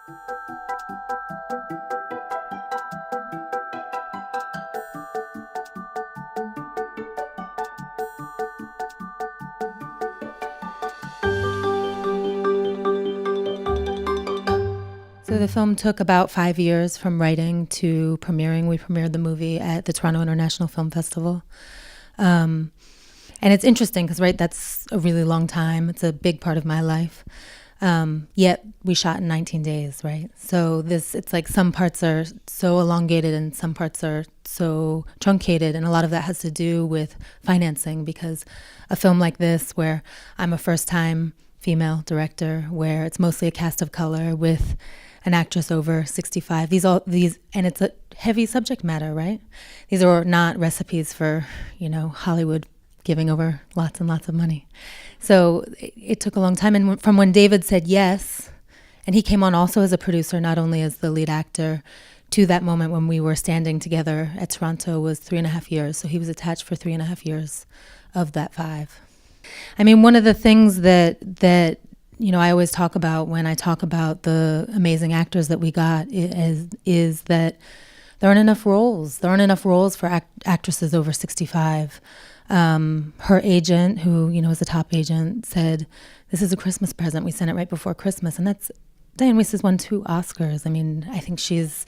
So the film took about 5 years from writing to premiering. We premiered the movie at the Toronto International Film Festival. And it's interesting because, right, that's a really long time. It's a big part of my life. Yet we shot in 19 days, right? So it's like some parts are so elongated and some parts are so truncated. And a lot of that has to do with financing, because a film like this, where I'm a first-time female director, where it's mostly a cast of color with an actress over 65. And it's a heavy subject matter, right? These are not recipes for, Hollywood giving over lots and lots of money. So it took a long time. And from when David said yes, and he came on also as a producer, not only as the lead actor, to that moment when we were standing together at Toronto was 3.5 years. So he was attached for 3.5 years of that 5. I mean, one of the things that I always talk about when I talk about the amazing actors that we got is that there aren't enough roles. There aren't enough roles for actresses over 65. Her agent, who, is a top agent, said, "This is a Christmas present. We sent it right before Christmas." And Diane Weiss has won 2 Oscars. I mean, I think she's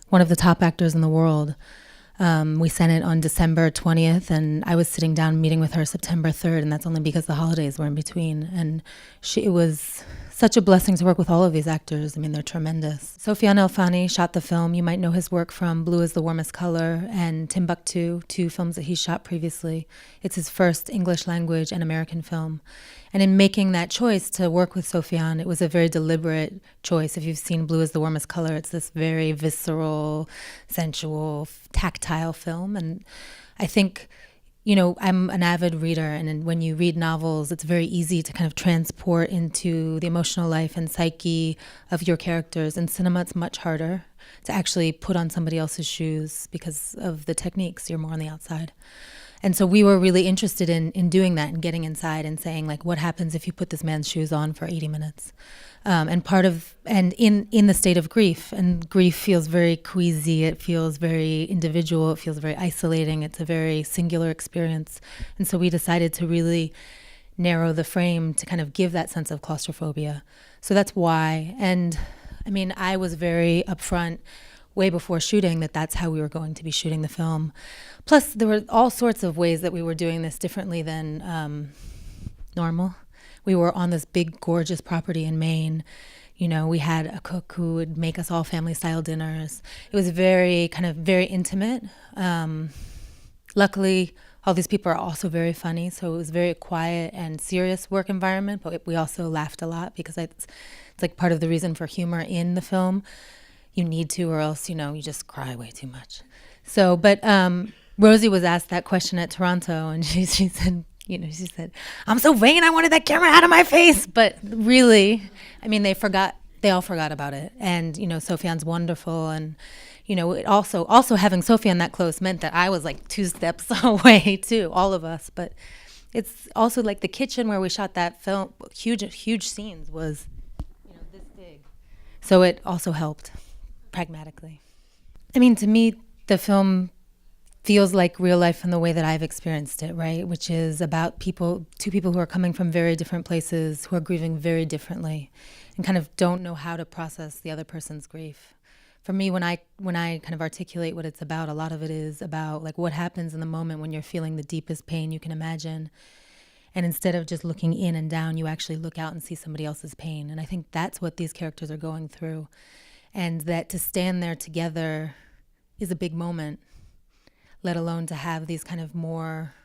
one of the top actors in the world. We sent it on December 20th, and I was sitting down meeting with her September 3rd, and that's only because the holidays were in between. And it was such a blessing to work with all of these actors. I mean, they're tremendous. Sofiane El Fani shot the film. You might know his work from Blue is the Warmest Color and Timbuktu, 2 films that he shot previously. It's his first English language and American film. And in making that choice to work with Sofiane, it was a very deliberate choice. If you've seen Blue is the Warmest Color, it's this very visceral, sensual, tactile film. And I think, I'm an avid reader, and when you read novels, it's very easy to kind of transport into the emotional life and psyche of your characters. In cinema, it's much harder to actually put on somebody else's shoes because of the techniques. You're more on the outside. And so we were really interested in doing that and getting inside and saying, like, what happens if you put this man's shoes on for 80 minutes? And in the state of grief, and grief feels very queasy, it feels very individual, it feels very isolating, it's a very singular experience. And so we decided to really narrow the frame to kind of give that sense of claustrophobia. So that's why. And I mean, I was very upfront way before shooting that's how we were going to be shooting the film. Plus, there were all sorts of ways that we were doing this differently than normal. We were on this big, gorgeous property in Maine. We had a cook who would make us all family-style dinners. It was very intimate. Luckily, all these people are also very funny, so it was very quiet and serious work environment, but we also laughed a lot because it's like part of the reason for humor in the film. You need to, or else, you just cry way too much. So, but Rosie was asked that question at Toronto, and she said, she said, "I'm so vain, I wanted that camera out of my face." But really, I mean, they all forgot about it. And, Sofiane's wonderful. And, it also having Sofiane that close meant that I was like 2 steps away too, all of us. But it's also like the kitchen where we shot that film, huge scenes was, this big. So it also helped. Pragmatically. I mean, to me, the film feels like real life in the way that I've experienced it, right? Which is about 2 people who are coming from very different places, who are grieving very differently, and kind of don't know how to process the other person's grief. For me, when I kind of articulate what it's about, a lot of it is about like what happens in the moment when you're feeling the deepest pain you can imagine. And instead of just looking in and down, you actually look out and see somebody else's pain. And I think that's what these characters are going through. And that to stand there together is a big moment, let alone to have these kind of more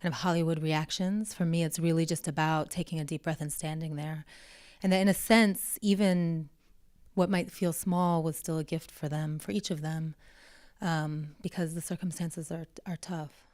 kind of Hollywood reactions. For me, it's really just about taking a deep breath and standing there. And that in a sense, even what might feel small was still a gift for them, for each of them, because the circumstances are tough.